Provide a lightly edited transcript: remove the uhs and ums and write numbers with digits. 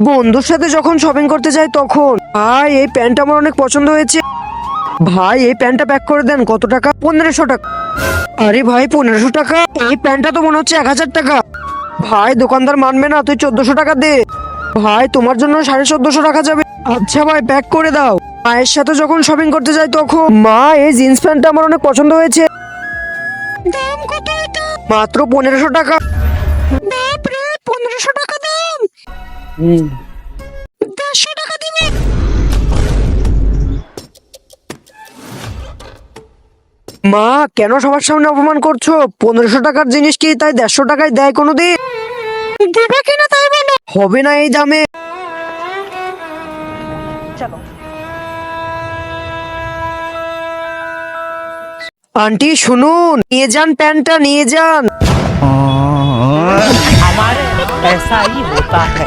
বন্ধুর সাথে যখন শপিং করতে যাই তখন। ভাই এই প্যান্টটা আমার অনেক পছন্দ হয়েছে। ভাই এই প্যান্টটা প্যাক করে দেন। কত টাকা? 1500 টাকা। আরে ভাই 1500 টাকা? এই প্যান্টটা তো মনে হচ্ছে 1000 টাকা। ভাই দোকানদার মানবে না, তুই 1400 টাকা দে। ভাই তোমার জন্য 1450 টাকা যাবে। আচ্ছা ভাই প্যাক করে দাও। মায়ের সাথে যখন শপিং করতে যাই তখন। মা এই জিন্স প্যান্টটা আমার অনেক পছন্দ হয়েছে। দাম কত এটা? মাত্র 1500 টাকা। বাপরে 1500 টাকা দাম। 150 টাকা দিবে। মা কেন সবার সামনে অপমান করছো? 1500 টাকার জিনিস কি তাই 150 টাকায় দেয় কোনোদিন? দেবে কিনা তাই বলো। হবে না এই দামে। চলো আন্টি শুনুন, নিয়ে যান প্যান্টটা, নিয়ে যান। हमारे यहाँ ऐसा ही होता है।